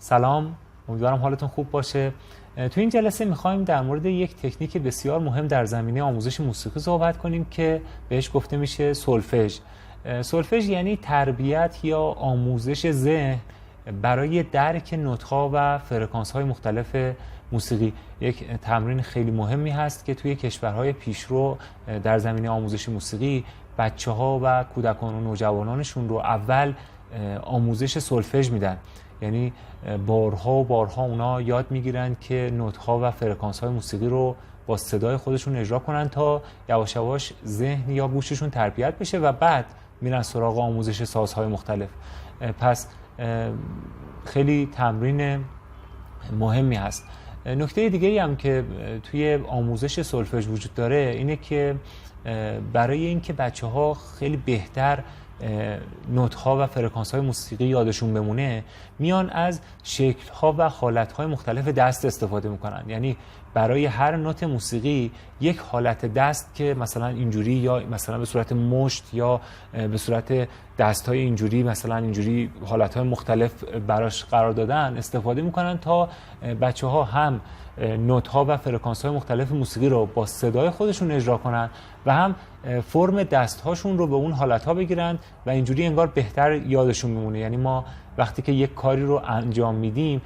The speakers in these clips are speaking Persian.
سلام، امیدوارم حالتون خوب باشه. تو این جلسه میخوایم در مورد یک تکنیک بسیار مهم در زمینه آموزش موسیقی صحبت کنیم که بهش گفته میشه سولفژ. سولفژ یعنی تربیت یا آموزش ذهن برای درک نوت‌ها و فرکانس‌های مختلف موسیقی. یک تمرین خیلی مهمی هست که توی کشورهای پیشرو در زمینه آموزش موسیقی بچه‌ها و کودکان و نوجوانانشون رو اول آموزش سولفژ میدن. یعنی بارها و بارها اونا یاد میگیرن که نوت‌ها و فرکانس‌های موسیقی رو با صدای خودشون اجرا کنن تا یواش یواش ذهن یا گوششون تربیت بشه و بعد میرن سراغ آموزش سازهای مختلف. پس خیلی تمرین مهمی هست. نکته دیگه‌ای هم که توی آموزش سولفژ وجود داره اینه که برای اینکه بچه‌ها خیلی بهتر نوت‌ها و فرکانس‌های موسیقی یادشون بمونه، میان از شکل‌ها و حالت‌های مختلف دست استفاده میکنن. یعنی برای هر نوت موسیقی یک حالت دست که مثلا اینجوری یا مثلا به صورت مشت یا به صورت دست‌های اینجوری، مثلا اینجوری حالت‌های مختلف براش قرار دادن استفاده میکنن تا بچه‌ها هم نوت‌ها و فرکانس‌های مختلف موسیقی رو با صدای خودشون اجرا کنن و هم فرم دست‌هاشون رو به اون حالت‌ها بگیرن و اینجوری انگار بهتر یادشون میمونه. یعنی ما وقتی که یک کاری رو انجام میدیم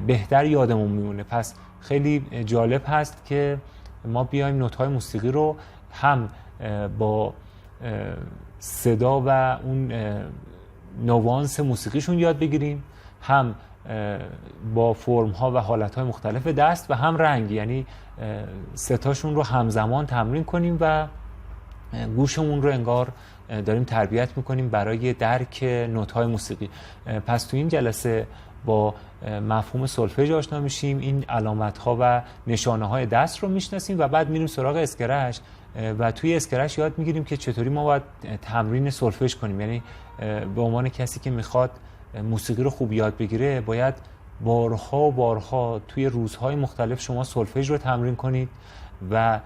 بهتر یادمون میمونه. پس خیلی جالب هست که ما بیایم نوت‌های موسیقی رو هم با صدا و اون نوانس موسیقیشون یاد بگیریم، هم با فرم‌ها و حالت‌های مختلف دست و هم رنگ، یعنی ستاشون رو همزمان تمرین کنیم و گوشمون رو انگار داریم تربیت میکنیم برای درک نوت‌های موسیقی. پس تو این جلسه با مفهوم سولفژ آشنا میشیم، این علامت‌ها و نشانه‌های دست رو میشناسیم و بعد میریم سراغ اسکرچ و توی اسکرچ یاد میگیریم که چطوری ما باید تمرین سولفژ کنیم. یعنی به عنوان کسی که میخواد موسیقی رو خوب یاد بگیره باید بارها و بارها توی روزهای مختلف شما سولفژ رو تمرین کنید و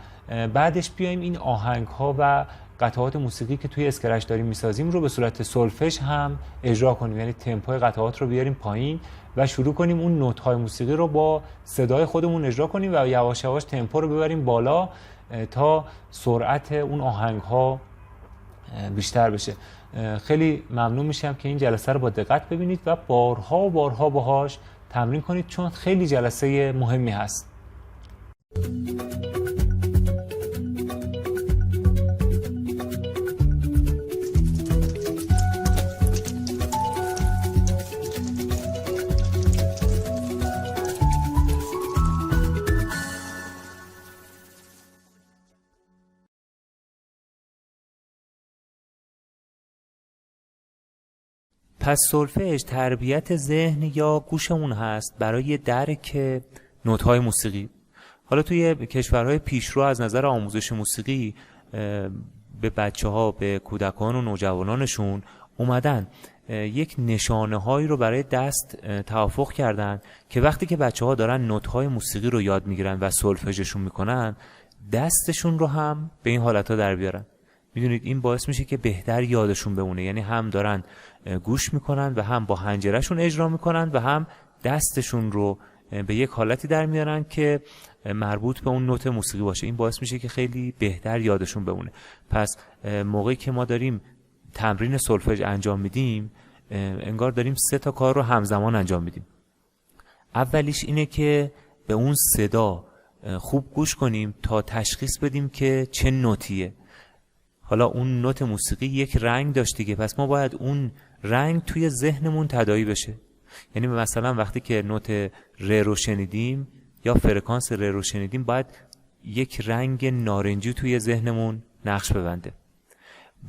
بعدش بیایم این آهنگ‌ها و قطعات موسیقی که توی اسکرچ داریم میسازیم رو به صورت سولفژ هم اجرا کنیم. یعنی تمپوی قطعات رو بیاریم پایین و شروع کنیم اون نوت‌های موسیقی رو با صدای خودمون اجرا کنیم و یواش یواش تمپو رو ببریم بالا تا سرعت اون آهنگ‌ها بیشتر بشه. خیلی ممنون میشم که این جلسه رو با دقت ببینید و بارها و بارها باهاش تمرین کنید چون خیلی جلسه مهمی هست. پس سولفژ تربیت ذهن یا گوشمون هست برای درک نوت‌های موسیقی. حالا توی کشورهای پیشرو از نظر آموزش موسیقی به بچه‌ها، به کودکان و نوجوانانشون اومدن یک نشانه‌هایی رو برای دست توافق کردن که وقتی که بچه‌ها دارن نوت‌های موسیقی رو یاد میگیرن و سولفژشون میکنن دستشون رو هم به این حالت‌ها در بیارن. میدونید این باعث میشه که بهتر یادشون بمونه. یعنی هم دارن گوش میکنن و هم با حنجرهشون اجرا میکنن و هم دستشون رو به یک حالتی در میارن که مربوط به اون نوت موسیقی باشه. این باعث میشه که خیلی بهتر یادشون بمونه. پس موقعی که ما داریم تمرین سولفژ انجام میدیم انگار داریم 3 تا کار رو همزمان انجام میدیم. اولیش اینه که به اون صدا خوب گوش کنیم تا تشخیص بدیم که چه نوتیه. حالا اون نوت موسیقی یک رنگ داشت دیگه، پس ما باید اون رنگ توی ذهنمون تداعی بشه. یعنی مثلا وقتی که نوت ر رو شنیدیم یا فرکانس ر رو شنیدیم باید یک رنگ نارنجی توی ذهنمون نقش ببنده.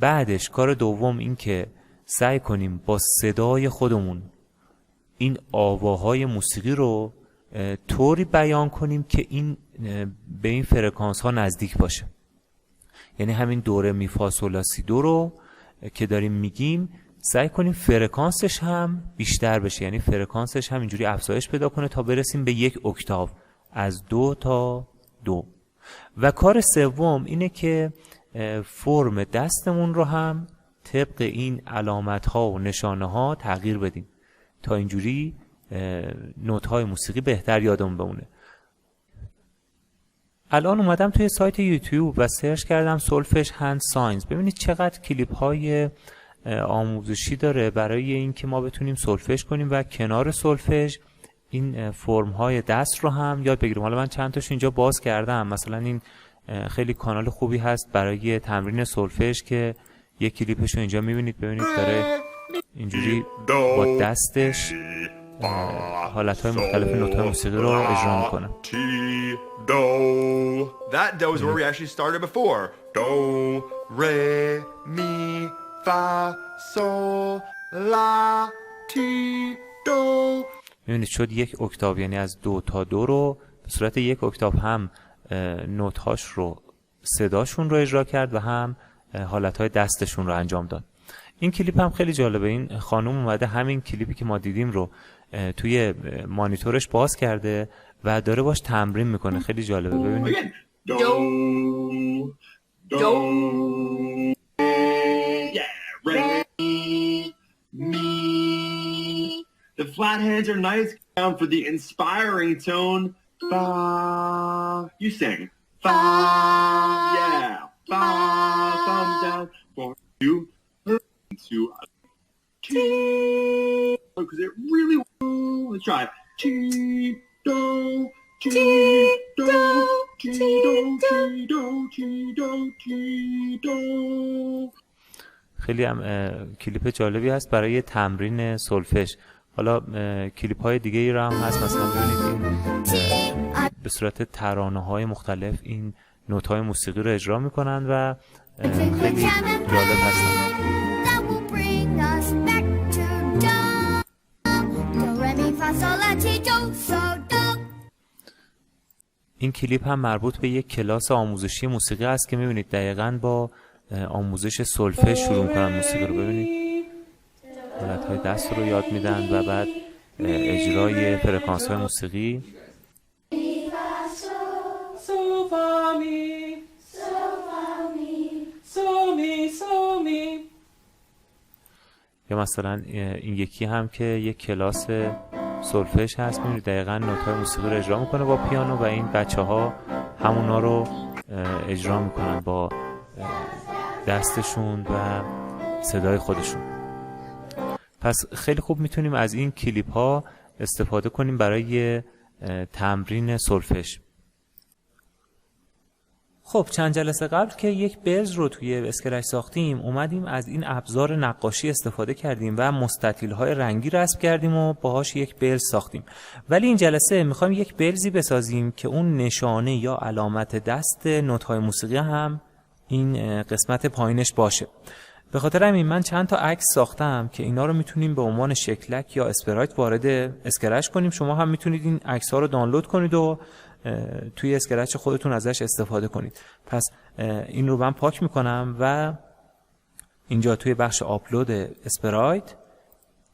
بعدش کار دوم این که سعی کنیم با صدای خودمون این آواهای موسیقی رو طوری بیان کنیم که این به این فرکانس ها نزدیک باشه. یعنی همین دوره می فا سول لا سی دو رو که داریم میگیم سعی کنیم فرکانسش هم بیشتر بشه. یعنی فرکانسش هم اینجوری افزایش پیدا کنه تا برسیم به 1 اکتاو از 2 تا 2. و کار سوم اینه که فرم دستمون رو هم طبق این علامت ها و نشانه ها تغییر بدیم تا اینجوری نوت‌های موسیقی بهتر یادم بمونه. الان اومدم توی سایت یوتیوب و سرچ کردم سولفژ هند ساینز. ببینید چقدر کلیپ های آموزشی داره برای اینکه ما بتونیم سولفژ کنیم و کنار سولفژ این فرم های دست رو هم یاد بگیریم. حالا من چند تاشو اینجا باز کردم. مثلا این خیلی کانال خوبی هست برای تمرین سولفژ که یک کلیپش رو اینجا میبینید. ببینید داره اینجوری با دستش حالتهای مختلف نوت‌های موسیقی رو اجرا میکنه. That do is where we actually started before. Do, re, mi, fa, sol, la, ti, do. میبینید شد یک اکتاو، یعنی از دو تا دو رو به صورت یک اکتاو هم نوت‌هاش رو صداشون رو اجرا کرد و هم حالتهای دستشون رو انجام داد. این کلیپ هم خیلی جالبه. این خانم اومده همین کلیپی که ما دیدیم رو توی مانیتورش باز کرده و داره باش تمرین میکنه. خیلی جالبه. ببینید Do, do, yeah, re, mi. The flat hands are nice. Down for the inspiring tone. Fa, you sing. Fa, yeah, fa, thumbs down. For you, to T, because it really. Let's try it. T, do, T, do, T, do, T, do, T, do, T, do. خیلی هم کلیپ جالبی هست برای تمرین سولفژ. حالا کلیپ های دیگه ای رو هم هست. مثلا ببینید این به صورت ترانه های مختلف این نوت های موسیقی رو اجرا میکنن و خیلی جالب هستن. این کلیپ هم مربوط به یک کلاس آموزشی موسیقی است که میبینید دقیقاً با آموزش سولفژ شروع میکنن موسیقی رو. ببینید حالتهای دست رو یاد میدن و بعد اجرای فرکانس های موسیقی. یا مثلا این یکی هم که یک کلاس سولفژ هست، میبینید دقیقاً نوت‌های موسیقی رو اجرا میکنه با پیانو و این بچه‌ها همونا رو اجرا میکنن با دستشون و صدای خودشون. پس خیلی خوب میتونیم از این کلیپ ها استفاده کنیم برای تمرین سولفژ. خب چند جلسه قبل که یک برز رو توی اسکرچ ساختیم، اومدیم از این ابزار نقاشی استفاده کردیم و مستطیل‌های رنگی رسم کردیم و باهاش یک برز ساختیم. ولی این جلسه میخوایم یک برزی بسازیم که اون نشانه یا علامت دست نوت‌های موسیقی هم این قسمت پایینش باشه. به خاطر همین من چند تا عکس ساختم که اینا رو میتونیم به عنوان شکلک یا اسپرایت وارد اسکرچ کنیم. شما هم میتونید این عکس‌ها رو دانلود کنید و توی اسکرچ خودتون ازش استفاده کنید. پس این رو من پاک میکنم و اینجا توی بخش آپلود اسپرایت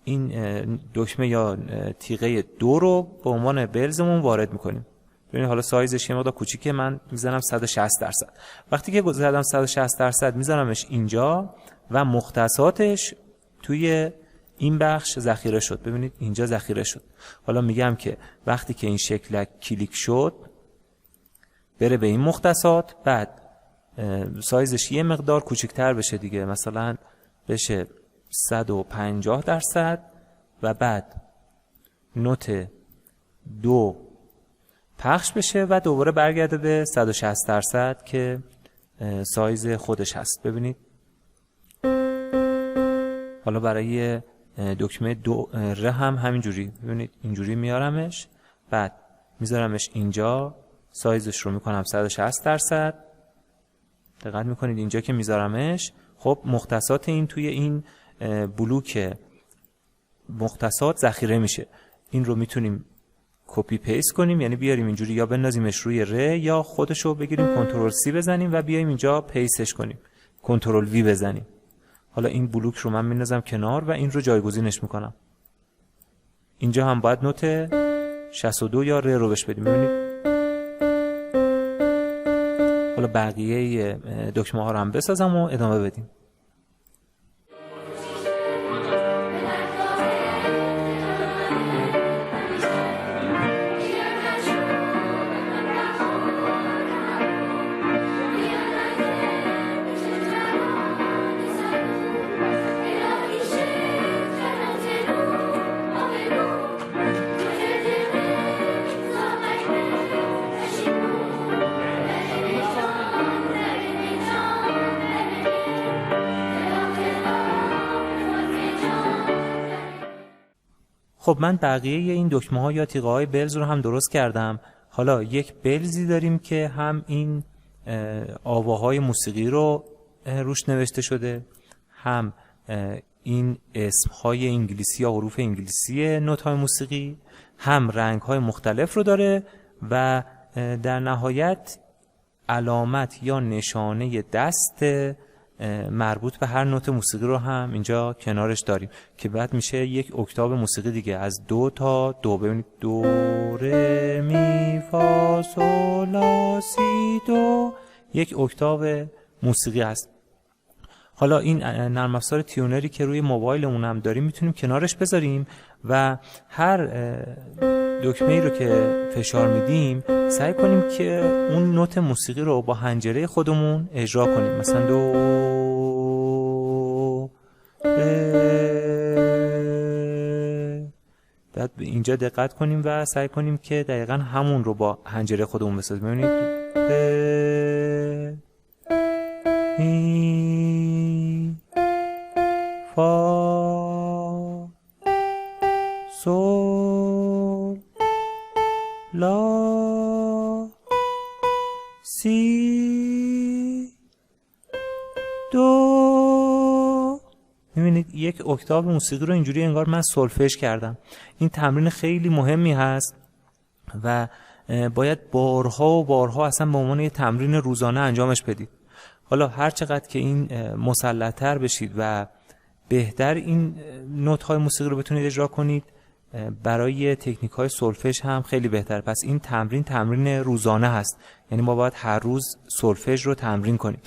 این دکمه یا تیغه 2 رو به عنوان برزمون وارد میکنیم. ببینید حالا سایزش یه مقدار کوچیکه، من میزنم 160%. وقتی که زدم 160% میذارمش اینجا و مختصاتش توی این بخش ذخیره شد. ببینید اینجا ذخیره شد. حالا میگم که وقتی که این شکلک کلیک شد بره به این مختصات، بعد سایزش یه مقدار کوچکتر بشه دیگه، مثلا بشه 150% و بعد نوت 2 پخش بشه و دوباره برگرده به 160% که سایز خودش هست. ببینید حالا برای دکمه 2 ر هم همینجوری، ببینید اینجوری میارمش، بعد میذارمش اینجا، سایزش رو میکنم 160%. دقت میکنید اینجا که میذارمش، خب مختصات این توی این بلوک مختصات ذخیره میشه. این رو میتونیم کپی پیست کنیم، یعنی بیاریم اینجوری یا بندازیمش روی ر یا خودشو بگیریم کنترل سی بزنیم و بیایم اینجا پیستش کنیم، کنترل وی بزنیم. حالا این بلوک رو من میندازم کنار و این رو جایگزینش میکنم. اینجا هم باید نوت 62 یا ر رو بهش بدیم. ببینید حالا بقیه دکمه ها رو هم بسازم و ادامه بدیم. خب من بقیه این دکمه ها یا تیغه های بلز رو هم درست کردم. حالا یک بلزی داریم که هم این آواهای موسیقی رو روش نوشته شده، هم این اسمهای انگلیسی یا حروف انگلیسی نوت‌های موسیقی، هم رنگ‌های مختلف رو داره و در نهایت علامت یا نشانه دست مربوط به هر نوت موسیقی رو هم اینجا کنارش داریم که بعد میشه یک اکتاو موسیقی دیگه از دو تا دو. ببینید دو ره می فا سول لا سی دو، یک اکتاو موسیقی هست. حالا این نرم افزار تیونری که روی موبایلمون هم داریم میتونیم کنارش بذاریم و هر دکمه‌ای رو که فشار میدیم سعی کنیم که اون نوت موسیقی رو با حنجره خودمون اجرا کنیم. مثلا دو بعد اینجا دقت کنیم و سعی کنیم که دقیقاً همون رو با حنجره خودمون بسازیم. ببینید می فا سول لا سی دو. میبینید یک اکتاو موسیقی رو اینجوری انگار من سولفژ کردم. این تمرین خیلی مهمی هست و باید بارها و بارها اصلا به عنوان یه تمرین روزانه انجامش بدید. حالا هر چقدر که این مسلط‌تر بشید و بهتر این نوت‌های موسیقی رو بتونید اجرا کنید، برای تکنیک‌های سولفژ هم خیلی بهتر. پس این تمرین روزانه هست، یعنی ما باید هر روز سولفژ رو تمرین کنیم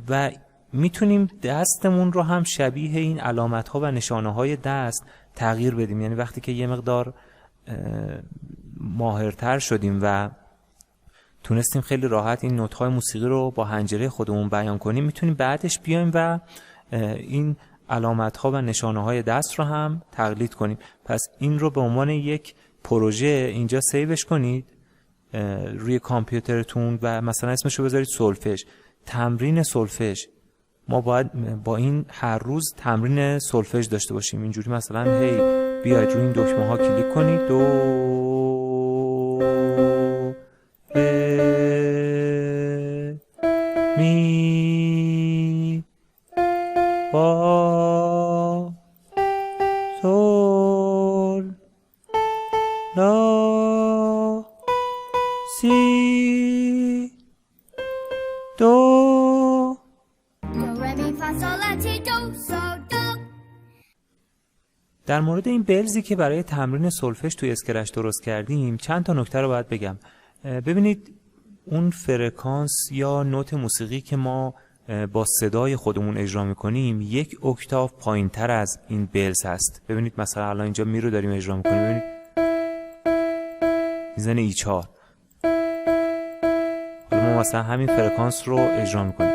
و میتونیم دستمون رو هم شبیه این علامت‌ها و نشانه‌های دست تغییر بدیم. یعنی وقتی که یه مقدار ماهرتر شدیم و تونستیم خیلی راحت این نوت‌های موسیقی رو با حنجره خودمون بیان کنیم، میتونیم بعدش بیایم و این علامت‌ها و نشانه‌های دست رو هم تقلید کنیم. پس این رو به عنوان یک پروژه اینجا سیوش کنید روی کامپیوترتون و مثلا اسمش رو بذارید سولفژ، تمرین سولفژ. ما باید با این هر روز تمرین سولفژ داشته باشیم. اینجوری مثلا هی بیاید روی این دکمه ها کلیک کنید، دو می فا سول لا سی دو. در مورد این بلزی که برای تمرین سولفژ توی اسکرچ درست کردیم چند تا نکته رو باید بگم. ببینید اون فرکانس یا نوت موسیقی که ما با صدای خودمون اجرا میکنیم یک اکتاو پایین تر از این بلز هست. ببینید مثلا الان اینجا می رو داریم اجرا میکنیم، ببینید میزنه ای4. حالا ما مثلا همین فرکانس رو اجرا میکنیم،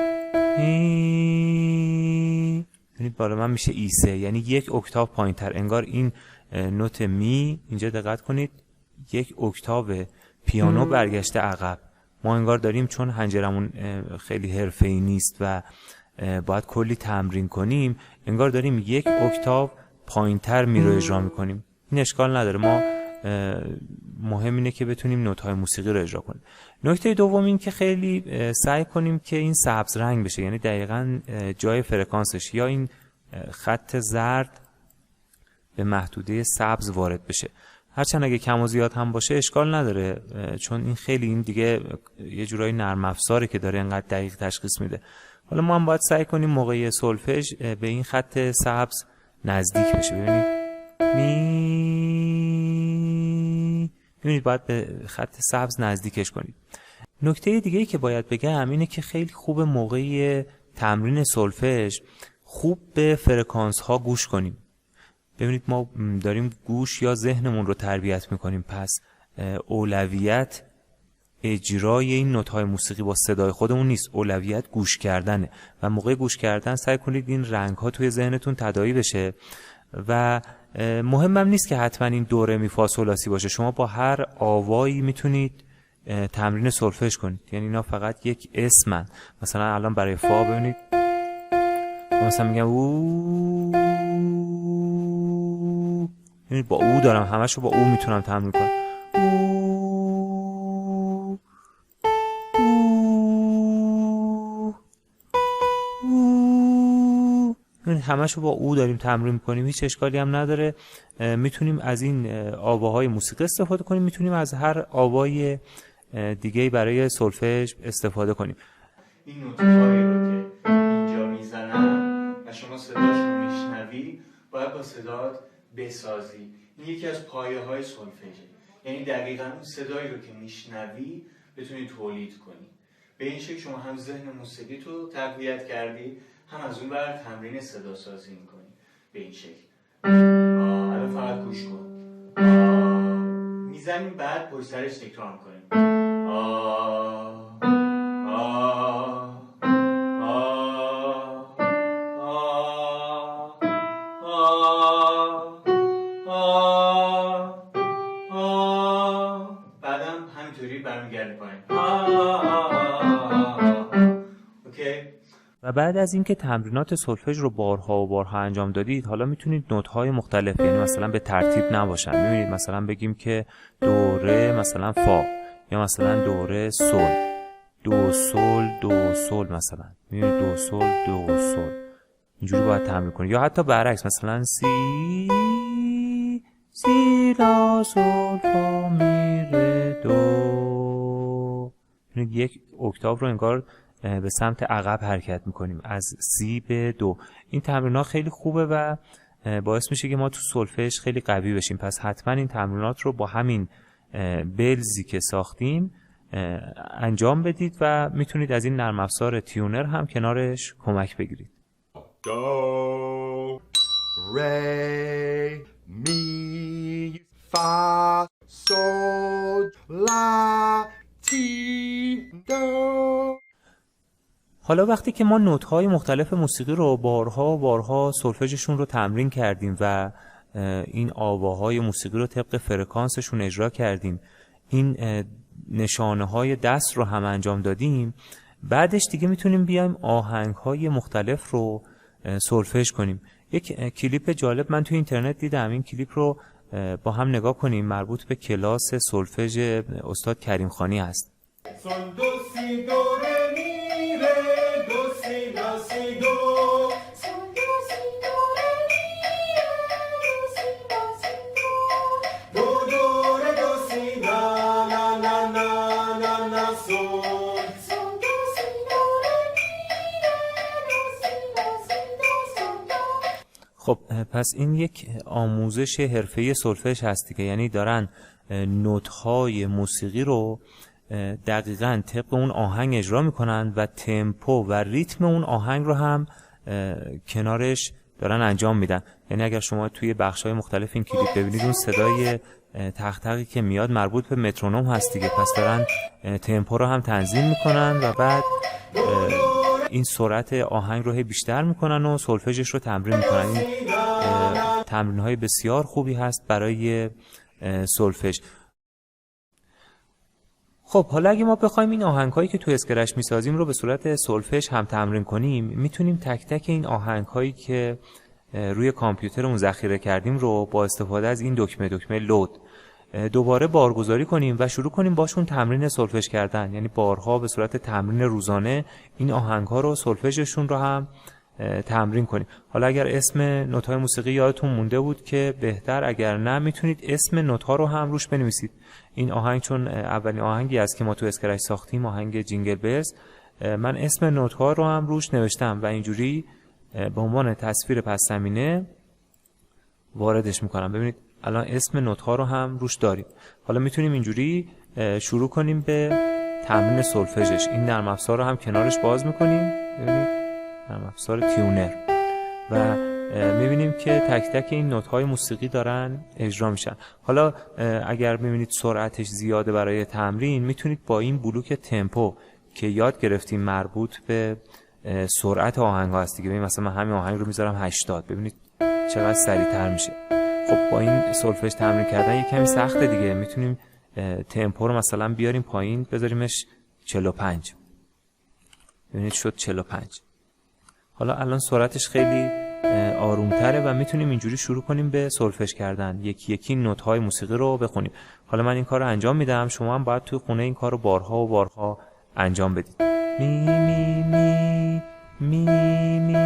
ببینید بالا من میشه ای3، یعنی یک اکتاو پایین تر. انگار این نوت می، اینجا دقت کنید، یک اکتاو پیانو برگشته عقب. ما انگار داریم چون حنجرمون خیلی حرفه‌ای نیست و باید کلی تمرین کنیم، انگار داریم یک اکتاو پایین‌تر می رو اجرا می‌کنیم. این اشکال نداره، ما مهم اینه که بتونیم نوت‌های موسیقی رو اجرا کنیم. نکته دوم این که خیلی سعی کنیم که این سبز رنگ بشه، یعنی دقیقاً جای فرکانسش یا این خط زرد به محدوده سبز وارد بشه. هرچند اگه کم و زیاد هم باشه اشکال نداره، چون این خیلی این دیگه یه جورایی نرم افزاره که داره انقدر دقیق تشخیص میده. حالا ما هم باید سعی کنیم موقع سولفژ به این خط سبز نزدیک بشه. ببینید باید به خط سبز نزدیکش کنید. نکته دیگه‌ای که باید بگم اینه که خیلی خوب موقع تمرین سولفژ خوب به فرکانس ها گوش کنیم. ببینید ما داریم گوش یا ذهنمون رو تربیت میکنیم، پس اولویت اجرای این نوت‌های موسیقی با صدای خودمون نیست، اولویت گوش کردنه و موقع گوش کردن سعی کنید این رنگ‌ها توی ذهنتون تداعی بشه و مهمم نیست که حتما این دو ره می فا سول لا سی باشه. شما با هر آوایی میتونید تمرین سولفژ کنید، یعنی اینا فقط یک اسمن. مثلا الان برای فا ببینید مثلا میگم او ببینید با او دارم، همشو با او میتونم تمرین کنم. همشو با او داریم تمرین میکنیم، هیچ اشکالی هم نداره. میتونیم از این آواهای موسیقی استفاده کنیم، میتونیم از هر آوای دیگه برای سولفژ استفاده کنیم. این نوت‌هایی رو که اینجا میزنن و شما صداش رو میشنوی باید با صدات بسازی. این یکی از پایه‌های سولفژه، یعنی دقیقاً اون صدایی رو که میشنوی بتونی تولید کنی. به این شکل شما هم ذهن موسیقی تو تقویت کردی، هم از اون بر تمرین صدا سازی میکنی. به این شکل الان فقط گوش کن، میزنیم بعد پشت سرش تکرار میکنیم. بعدم همینطوری برمیگردیم پایین. و بعد از اینکه تمرینات سولفژ رو بارها و بارها انجام دادید، حالا میتونید نوت‌های مختلف، یعنی مثلا به ترتیب نباشن، میبینید مثلا بگیم که دو ره مثلا فا، یا مثلا دو ره سل، دو سل مثلا، میبینید دو سل دو سل، اینجوری باید تمرین کنید. یا حتی برعکس، مثلا سی لا سل فا می ره دو، یک اکتاو رو انگار به سمت عقب حرکت میکنیم، از سی به دو. این تمرینات خیلی خوبه و باعث میشه که ما تو سولفژ خیلی قوی بشیم. پس حتما این تمرینات رو با همین بلزی که ساختیم انجام بدید و میتونید از این نرم افزار تیونر هم کنارش کمک بگیرید. Do, re, mi, fa, sol, la, ti, do. حالا وقتی که ما نوت‌های مختلف موسیقی رو بارها و بارها سولفژشون رو تمرین کردیم و این آواهای موسیقی رو طبق فرکانسشون اجرا کردیم، این نشانه‌های دست رو هم انجام دادیم، بعدش دیگه میتونیم بیایم آهنگ‌های مختلف رو سولفژ کنیم. یک کلیپ جالب من تو اینترنت دیدم، این کلیپ رو با هم نگاه کنیم، مربوط به کلاس سولفژ استاد کریم خانی هست. Sol, do, si, do, re, mi, re, do, si, la, si, do. Sol, do, si, do, re, mi, re, do, si, la, si, do. Do, do, re, do, si, la, la, la, la, la, la, sol. Sol, do, si, do, re, mi, re, do, si, la, si, do, sol, do. خب پس این یک آموزش حرفه‌ای سولفژ هست دیگه، یعنی دارن نوت‌های موسیقی رو دقیقاً طبق اون آهنگ اجرا میکنن و تمپو و ریتم اون آهنگ رو هم کنارش دارن انجام میدن. یعنی اگر شما توی بخش‌های مختلف این کلیپ ببینید، اون صدای تق تقی که میاد مربوط به مترونوم هست دیگه، پس دارن تمپو رو هم تنظیم میکنن و بعد این سرعت آهنگ رو بیشتر میکنن و سولفژش رو تمرین میکنن. این تمرین‌های بسیار خوبی هست برای سولفژ. خب حالا اگه ما بخوایم این آهنگ‌هایی که تو اسکرچ میسازیم رو به صورت سولفژ هم تمرین کنیم، میتونیم تک تک این آهنگ‌هایی که روی کامپیوترمون ذخیره کردیم رو با استفاده از این دکمه لود دوباره بارگذاری کنیم و شروع کنیم باشون تمرین سولفژ کردن. یعنی بارها به صورت تمرین روزانه این آهنگ‌ها رو، سولفژشون رو هم تمرین کنیم. حالا اگر اسم نوت‌های موسیقی یادتون مونده بود که بهتر، اگر نه میتونید اسم نوت‌ها رو هم روش بنویسید. این آهنگ چون اولین آهنگی است که ما تو اسکرچ ساختیم، آهنگ جینگل بلز، من اسم نوت‌ها رو هم روش نوشتم و اینجوری به عنوان تصویر پس زمینه واردش میکنم. ببینید الان اسم نوت‌ها رو هم روش داریم. حالا میتونیم اینجوری شروع کنیم به تمرین سولفژش. این نرم افزار رو هم کنارش باز میکنیم، ببینید نرم افزار تیونر، و میبینیم که تک تک این نوت‌های موسیقی دارن اجرا میشن. حالا اگر میبینید سرعتش زیاده برای تمرین، میتونید با این بلوک تمپو که یاد گرفتیم مربوط به سرعت آهنگ ها هست دیگه، ببینید مثلا من همین آهنگ رو میذارم 80، ببینید چقدر سریعتر میشه. خب با این سولفژ تمرین کردن یه کمی سخته دیگه، میتونیم تمپو رو مثلا بیاریم پایین، بذاریمش 45، ببینید شد 45. حالا الان سرعتش خیلی آرومتره و میتونیم اینجوری شروع کنیم به سولفژ کردن، یکی یکی نوت‌های موسیقی رو بخونیم. حالا من این کار رو انجام میدم، شما هم باید توی خونه این کار رو بارها و بارها انجام بدید. می می می می می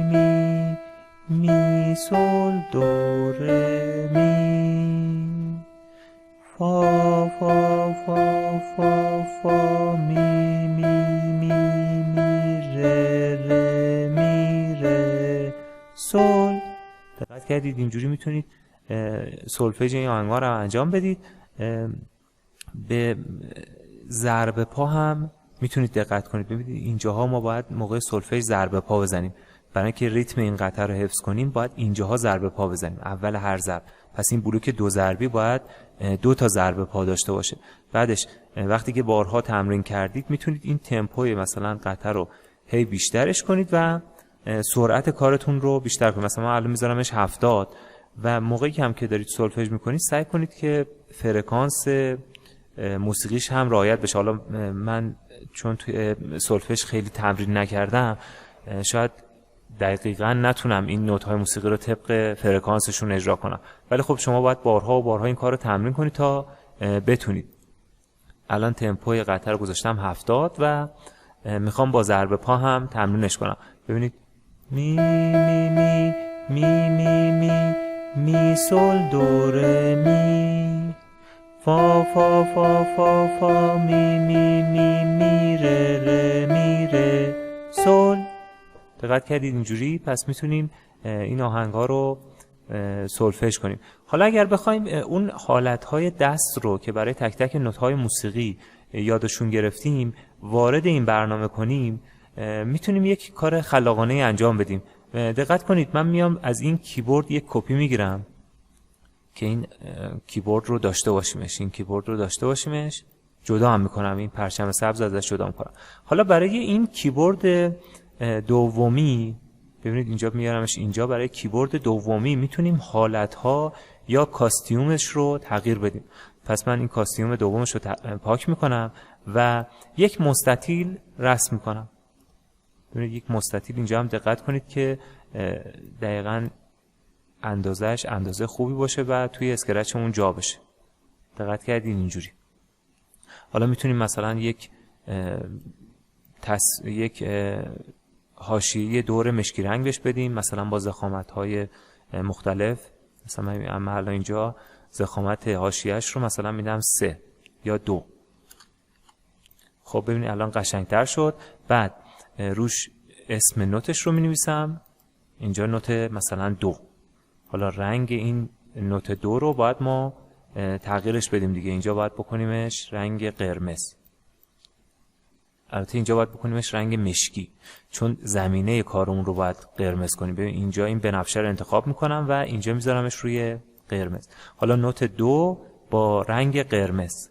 می می سول دو ره می فا فا فا فا فا می می می می ره ره می ره سول. دقت کردید اینجوری میتونید سولفژ این آهنگ‌ها رو انجام بدید. به ضرب پا هم میتونید دقت کنید. ببینید اینجاها ما باید موقع سولفژ ضرب پا بزنیم. برای اینکه ریتم این قطعه رو حفظ کنیم باید اینجاها ضرب پا بزنیم اول هر ضرب. پس این بلوک دو ضربی باید 2 تا ضرب پا داشته باشه. بعدش وقتی که بارها تمرین کردید میتونید این تمپوی مثلا قطعه رو هی بیشترش کنید و سرعت کارتون رو بیشتر کنید. مثلا من الان میذارمش 70 و موقعی که هم که دارید سولفژ میکنید سعی کنید که فرکانس موسیقیش هم رعایت بشه. حالا من چون توی سولفژ خیلی تمرین نکردم شاید دقیقاً نتونم این نوت‌های موسیقی رو طبق فرکانسشون اجرا کنم، ولی خب شما باید بارها و بارها این کار رو تمرین کنید تا بتونید. الان تمپوی قطعه رو گذاشتم 70 و میخوام با ضرب پا هم تمرینش کنم. ببینید می می می می می می می سول دو ره می فا فا فا فا فا می می می می ره ره می ره سول. دقت کردید اینجوری؟ پس میتونیم این آهنگ‌ها رو سولفژ کنیم. حالا اگر بخوایم اون حالت‌های دست رو که برای تک تک نوت‌های موسیقی یادشون گرفتیم وارد این برنامه کنیم، میتونیم یک کار خلاقانه انجام بدیم. دقت کنید من میام از این کیبورد یک کپی میگیرم که این کیبورد رو داشته باشیمش، این کیبورد رو داشته باشیمش، جدا هم میکنم، این پرچم سبز ازش جدا میکنم. حالا برای این کیبورد دومی ببینید اینجا میارمش اینجا، برای کیبورد دومی میتونیم حالتها یا کاستیومش رو تغییر بدیم. پس من این کاستیوم دومش رو پاک میکنم و یک مستطیل رسم میکنم. ببینید یک مستطیل اینجا هم دقت کنید که دقیقاً اندازهش اندازه خوبی باشه و توی اسکرچمون جا بشه. دقت کردین اینجوری. حالا میتونیم مثلا یک حاشیه دور مشکی رنگ بهش بدیم، مثلا با ضخامت‌های مختلف. مثلا من الان اینجا ضخامت حاشیه‌اش رو مثلا میدم 3 یا 2. خب ببینید الان قشنگتر شد. بعد روش اسم نوتش رو می‌نویسم، اینجا نوت مثلا 2. حالا رنگ این نوت 2 رو باید ما تغییرش بدیم دیگه. اینجا باید بکنیمش رنگ قرمز، البته اینجا باید بکنیمش رنگ مشکی چون زمینه کارمون رو باید قرمز کنیم. ببین اینجا این بنفشه رو انتخاب میکنم و اینجا میذارمش روی قرمز. حالا نوت 2 با رنگ قرمز،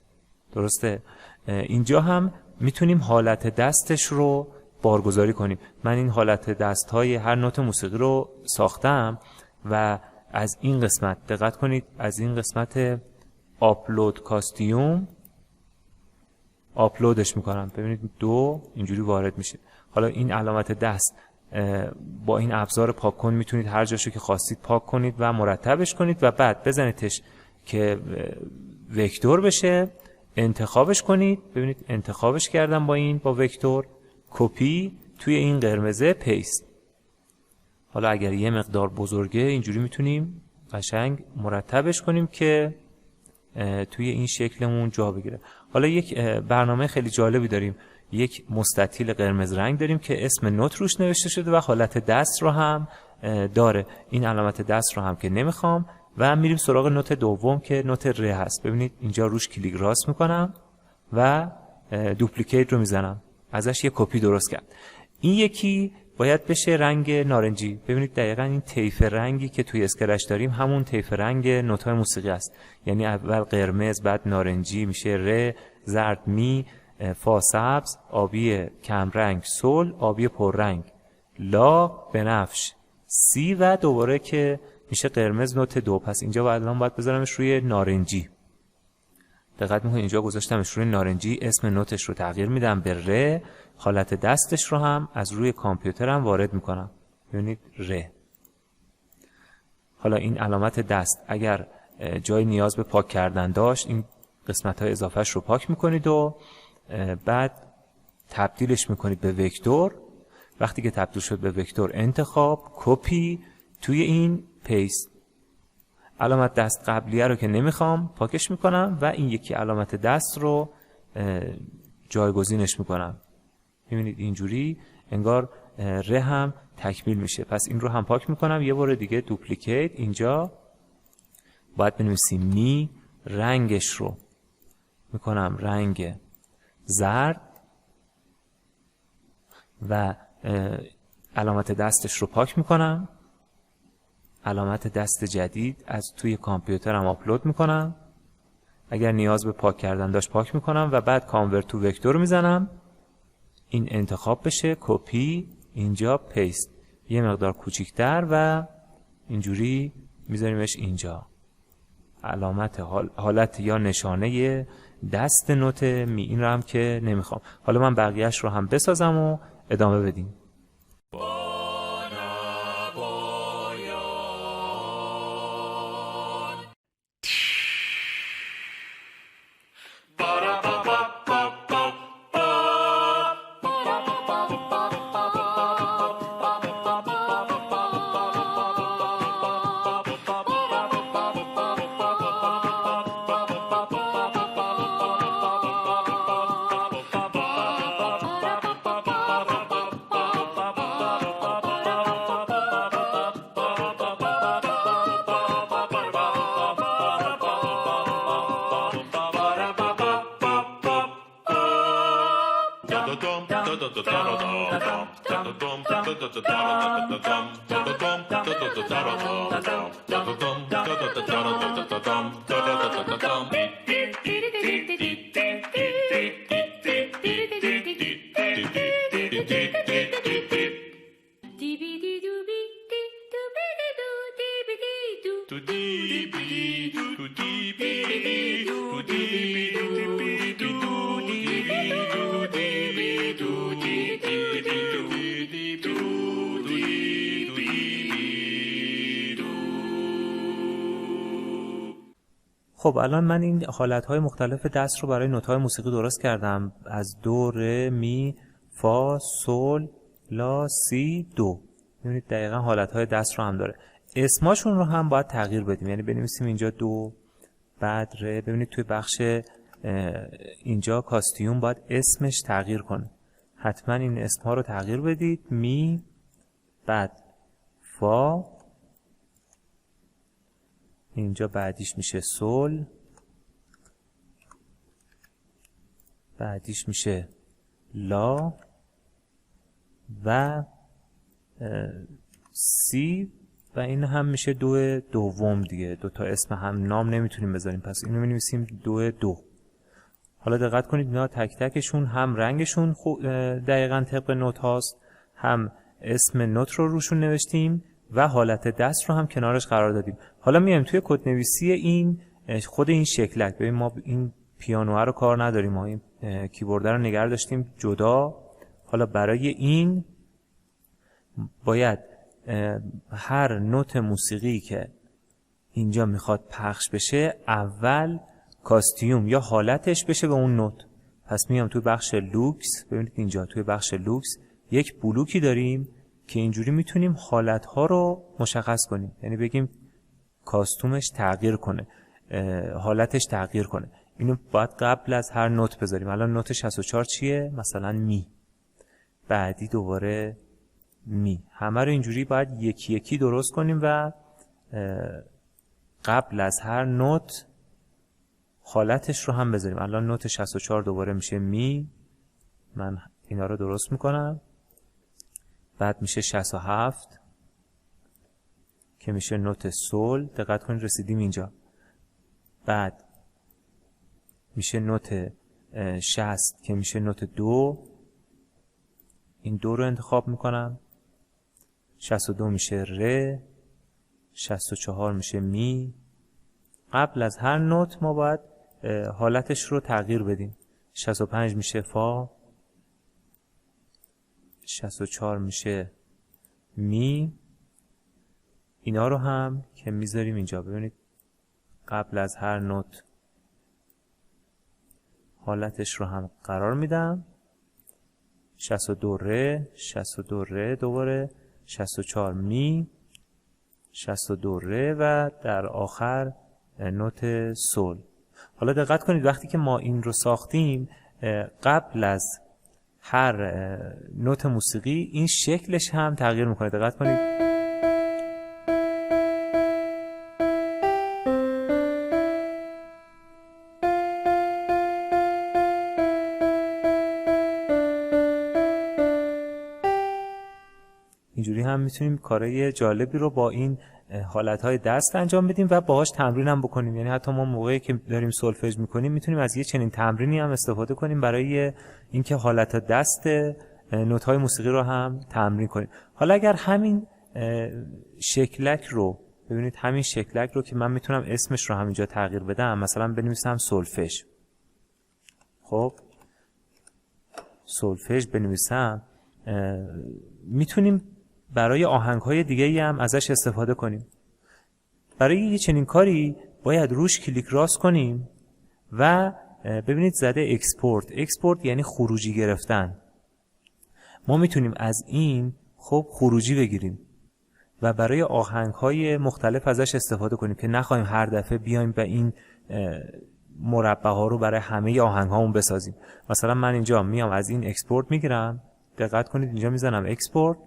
درسته؟ اینجا هم میتونیم حالت دستش رو بارگذاری کنیم. من این حالت دست های هر نوت موسیقی رو ساختم و از این قسمت دقت کنید، از این قسمت آپلود کاستیوم آپلودش میکنم. ببینید 2 اینجوری وارد میشه. حالا این علامت دست با این ابزار پاک کن میتونید هر جاشو که خواستید پاک کنید و مرتبش کنید و بعد بزنیدش که وکتور بشه، انتخابش کنید. ببینید انتخابش کردم با وکتور، کپی توی این قرمزه، پیست. حالا اگر یه مقدار بزرگه اینجوری میتونیم قشنگ مرتبش کنیم که توی این شکلمون جا بگیره. حالا یک برنامه خیلی جالبی داریم، یک مستطیل قرمز رنگ داریم که اسم نوت روش نوشته شده و حالت دست رو هم داره. این علامت دست رو هم که نمیخوام و میریم سراغ نوت دوم که نوت ره هست. ببینید اینجا روش کلیک راست میکنم و دوپلیکیت رو میزنم، ازش یک کپی درست کرد. این یکی باید بشه رنگ نارنجی. ببینید دقیقاً این طیف رنگی که توی اسکرچ داریم همون طیف رنگ نوت‌های موسیقی است. یعنی اول قرمز، بعد نارنجی میشه ره، زرد می، فا سبز، آبی کم رنگ سول، آبی پررنگ لا، بنفش سی و دوباره که میشه قرمز نوت 2. پس اینجا الان باید بذارمش روی نارنجی. دقت میکنید اینجا گذاشتمش روی نارنجی، اسم نوتش رو تغییر میدم به ره، حالت دستش رو هم از روی کامپیوترم وارد میکنم. ببینید ره. حالا این علامت دست اگر جای نیاز به پاک کردن داشت، این قسمت های اضافهش رو پاک میکنید و بعد تبدیلش میکنید به وکتور. وقتی که تبدیل شد به وکتور انتخاب، کپی، توی این پیست. علامت دست قبلیه رو که نمیخوام پاکش میکنم و این یکی علامت دست رو جایگزینش میکنم. میبینید اینجوری انگار ره هم تکمیل میشه. پس این رو هم پاک میکنم، یه بار دیگه دوپلیکیت. اینجا باید بنویسیم می، رنگش رو میکنم رنگ زرد و علامت دستش رو پاک میکنم. علامت دست جدید از توی کامپیوترم آپلود میکنم، اگر نیاز به پاک کردن داشت پاک میکنم و بعد کانورت تو وکتور میزنم، این انتخاب بشه، کپی، اینجا پیست، یه مقدار کوچیک‌تر و اینجوری میذاریمش اینجا. علامت حالت یا نشانه دست نوت می، این رو هم که نمیخوام. حالا من بقیهش رو هم بسازم و ادامه بدیم. خب الان من این حالتهای مختلف دست رو برای نوت‌های موسیقی درست کردم، از دو، ره، می، فا، سول، لا، سی، دو. می‌بینید دقیقاً حالتهای دست رو هم داره. اسماشون رو هم باید تغییر بدیم، یعنی بنویسیم اینجا دو، بعد ره. ببینید توی بخش اینجا کاستیوم باید اسمش تغییر کنه، حتما این اسم‌ها رو تغییر بدید. می، بعد فا، اینجا بعدیش میشه سول، بعدیش میشه لا و سی و این هم میشه دو دوم دیگه. دو تا اسم هم نام نمیتونیم بذاریم، پس اینو می‌نویسیم دو. حالا دقت کنید اینا تک تکشون هم رنگشون دقیقاً طبق نوت هاست، هم اسم نوت رو روشون نوشتیم و حالت دست رو هم کنارش قرار دادیم. حالا میایم توی کدنویسی این خود این شکلک. ببین ما این پیانو رو کار نداریم، ما این کیبورد رو نگه داشتیم جدا. حالا برای این باید هر نوت موسیقی که اینجا میخواد پخش بشه اول کاستیوم یا حالتش بشه به اون نوت. پس میام توی بخش لوکس، ببینید اینجا توی بخش لوکس یک بلوکی داریم که اینجوری میتونیم حالتها رو مشخص کنیم، یعنی بگیم کاستومش تغییر کنه، حالتش تغییر کنه. اینو باید قبل از هر نوت بذاریم. الان نوت 64 چیه؟ مثلا می، بعدی دوباره می. همه رو اینجوری باید یکی یکی درست کنیم و قبل از هر نوت حالتش رو هم بذاریم. الان نوت 64 دوباره میشه می، من اینا رو درست میکنم. بعد میشه 67 که میشه نوت سول، دقت کنید رسیدیم اینجا. بعد میشه نوت 60 که میشه نوت دو، این دو رو انتخاب میکنم. 62 میشه ره، 64 میشه می. قبل از هر نوت ما باید حالتش رو تغییر بدیم. 65 میشه فا، 64 میشه می، اینا رو هم که میذاریم اینجا. ببینید قبل از هر نوت حالتش رو هم قرار میدم. 62 ره، 62 ره، دوباره 64 می، 62 ره و در آخر نوت سول. حالا دقت کنید وقتی که ما این رو ساختیم قبل از هر نوت موسیقی این شکلش هم تغییر میکنه. دقت کنید اینجوری هم میتونیم کارهای جالبی رو با این حالتهای دست انجام بدیم و باهاش تمرین هم بکنیم. یعنی حتی ما موقعی که داریم سولفژ میکنیم میتونیم از یه چنین تمرینی هم استفاده کنیم برای اینکه حالت دست نوت‌های موسیقی رو هم تمرین کنیم. حالا اگر همین شکلک رو ببینید، همین شکلک رو که من میتونم اسمش رو همینجا تغییر بدم، مثلا بنویسم سولفژ. خب سولفژ بنویسم، میتونیم برای آهنگ‌های دیگه‌ای هم ازش استفاده کنیم. برای یه چنین کاری باید روش کلیک راست کنیم و ببینید زده اکسپورت. اکسپورت یعنی خروجی گرفتن. ما میتونیم از این خب خروجی بگیریم و برای آهنگ‌های مختلف ازش استفاده کنیم که نخواهیم هر دفعه بیایم و این مربع ها رو برای همه آهنگ‌هامون بسازیم. مثلا من اینجا میام از این اکسپورت میگیرم. دقت کنید اینجا میزنم اکسپورت.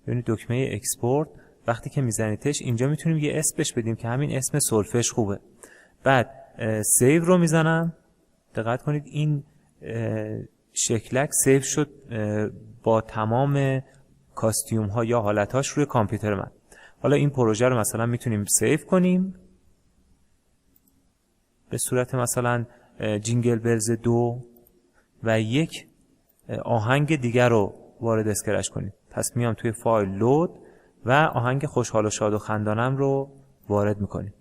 ببینید دکمه اکسپورت وقتی که میزنیدش اینجا میتونیم یه اسم بهش بدیم که همین اسم سولفژ خوبه. بعد سیو رو میزنم. دقت کنید این شکلک سیو شد با تمام کاستیوم ها یا حالتاش روی کامپیوتر من. حالا این پروژه رو مثلا میتونیم سیو کنیم به صورت مثلا جینگل بلز 2 و یک آهنگ دیگر رو وارد اسکرچ کنیم. پس میام توی فایل لود و آهنگ خوشحال و شاد و خندانم رو وارد میکنیم.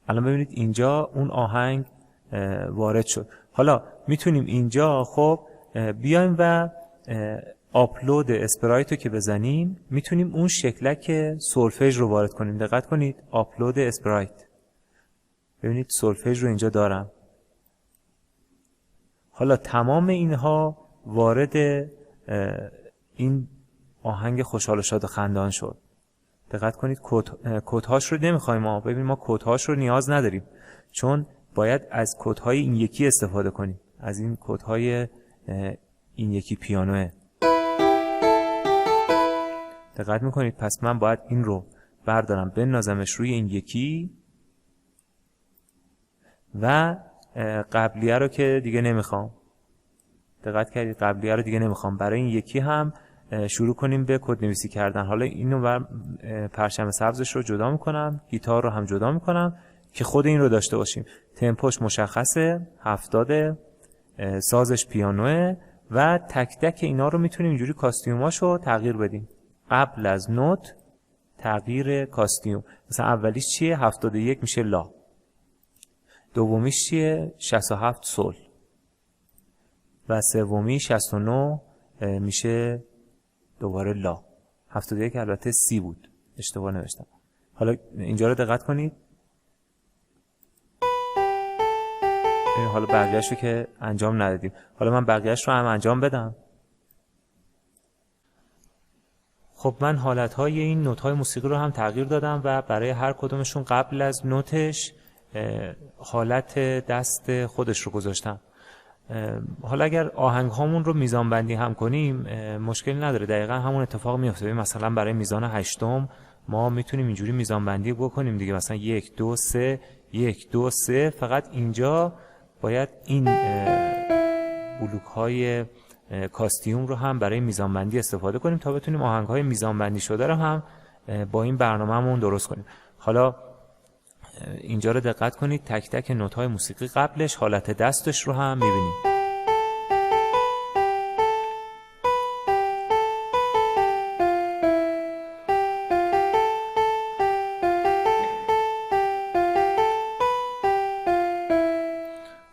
الان ببینید اینجا اون آهنگ وارد شد. حالا میتونیم اینجا خب بیایم و آپلود اسپرایت رو که بزنیم میتونیم اون شکلک سولفژ رو وارد کنیم. دقت کنید آپلود اسپرایت. ببینید سولفژ رو اینجا دارم. حالا تمام اینها وارد این آهنگ خوشحال و شاد و خندان شد. دقت کنید کدهاش رو نمیخوایم ما. ببین ما کدهاش رو نیاز نداریم چون باید از کدهای این یکی استفاده کنیم. از این کدهای این یکی پیانوه. دقت میکنید پس من باید این رو بردارم بنازمش روی این یکی و قبلیه رو که دیگه نمیخوام. دقت کردید قبلیه رو دیگه نمیخوام. برای این یکی هم شروع کنیم به کد نویسی کردن. حالا اینو بر پرچم سبزش رو جدا میکنم، گیتار رو هم جدا میکنم که خود این رو داشته باشیم. تمپوش مشخصه 70، سازش پیانوه و تک تک اینا رو میتونیم اینجوری کاستیوماشو تغییر بدیم. قبل از نوت تغییر کاستیوم. مثلا اولیش چیه؟ 71 میشه لا. دومیش چیه؟ 67 سول. و سومی 69 میشه دوباره لا. 71 البته سی بود، اشتباه نوشتم. حالا اینجا رو دقت کنید. حالا بقیه‌اش رو که انجام ندادیم. حالا من بقیه‌اش رو هم انجام بدم. خب من حالتهای این نوت‌های موسیقی رو هم تغییر دادم و برای هر کدومشون قبل از نوتش حالت دست خودش رو گذاشتم. حالا اگر آهنگ هامون رو میزان بندی هم کنیم مشکلی نداره، دقیقا همون اتفاق میفته. مثلا برای میزان هشتم ما میتونیم اینجوری میزان بندی بکنیم دیگه، مثلا 1 2 3 1 2 3. فقط اینجا باید این بلوک های کاستیوم رو هم برای میزان بندی استفاده کنیم تا بتونیم آهنگ های میزان بندی شده رو هم با این برنامه‌مون درست کنیم. حالا اینجا رو دقت کنید، تک تک نوت های موسیقی قبلش حالت دستش رو هم میبینیم.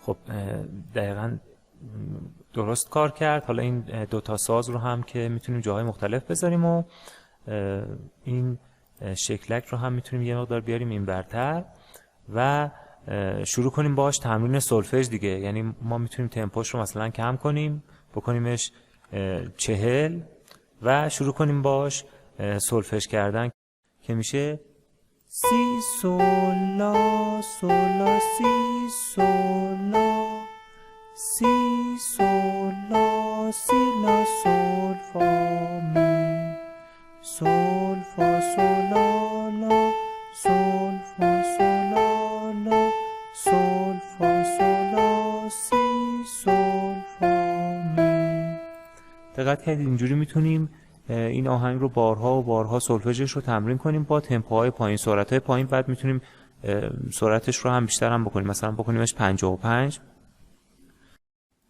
خب دقیقاً درست کار کرد. حالا این دوتا ساز رو هم که میتونیم جاهای مختلف بذاریم و این شکلک رو هم میتونیم یه مقدار بیاریم این برتر و شروع کنیم باش تمرین سولفژ دیگه. یعنی ما میتونیم تمپوش رو مثلا کم کنیم، بکنیمش 40 و شروع کنیم باش سولفژ کردن که میشه سی سول لا سول لا سی سول لا سی سول لا سی لا سول فا می سول فا سول لا لا سول فا سول لا لا سول فا سول لا سی سول فا می. دقت کردید اینجوری میتونیم این آهنگ رو بارها و بارها سولفژش رو تمرین کنیم با تمپوهای پایین، سرعت‌های پایین. بعد میتونیم سرعتش رو هم بیشتر هم بکنیم، مثلا بکنیمش 55.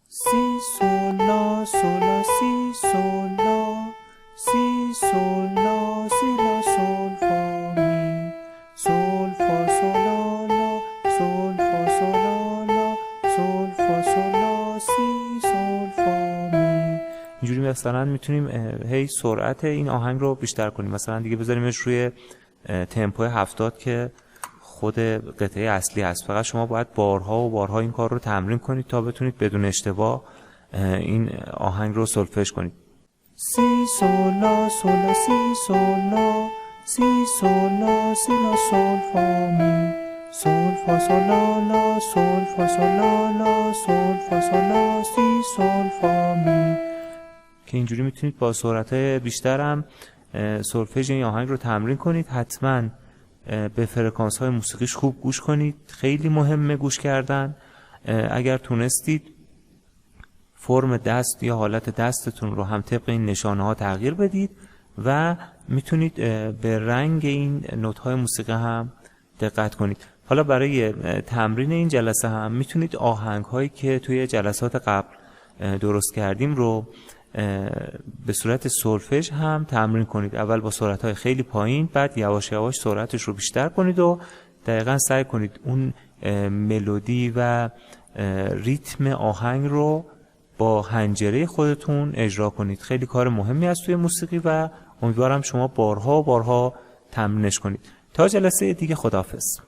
سی سول لا سول لا سی سول لا سی سول لا سی لا سول فا می سول فا سول لا لا سول فا سول لا لا سول فا سول لا سی سول فا می. اینجوری مثلا میتونیم هی سرعت این آهنگ رو بیشتر کنیم. مثلا دیگه بذاریمش روی تمپو 70 که خود قطعه اصلی هست. فقط شما باید بارها و بارها این کار رو تمرین کنید تا بتونید بدون اشتباه این آهنگ رو سولفژ کنید. سی سول لا سول لا سی سول لا سی سول لا سی لا سول فا می سول فا سول لا لا سول فا سول لا لا سول فا سول لا سی سول فا می. که اینجوری میتونید با سرعت بیشتر هم سولفژ این آهنگ رو تمرین کنید. حتما به فرکانس های موسیقیش خوب گوش کنید، خیلی مهمه گوش کردن. اگر تونستید فرم دست یا حالت دستتون رو هم طبق این نشانه ها تغییر بدید و میتونید به رنگ این نوت های موسیقی هم دقت کنید. حالا برای تمرین این جلسه هم میتونید آهنگ هایی که توی جلسات قبل درست کردیم رو به صورت سولفژ هم تمرین کنید. اول با سرعت‌های خیلی پایین، بعد یواش یواش سرعتش رو بیشتر کنید و دقیقاً سعی کنید اون ملودی و ریتم آهنگ رو با حنجره خودتون اجرا کنید. خیلی کار مهمی است توی موسیقی و امیدوارم شما بارها و بارها تمرینش کنید. تا جلسه دیگه، خداحافظ.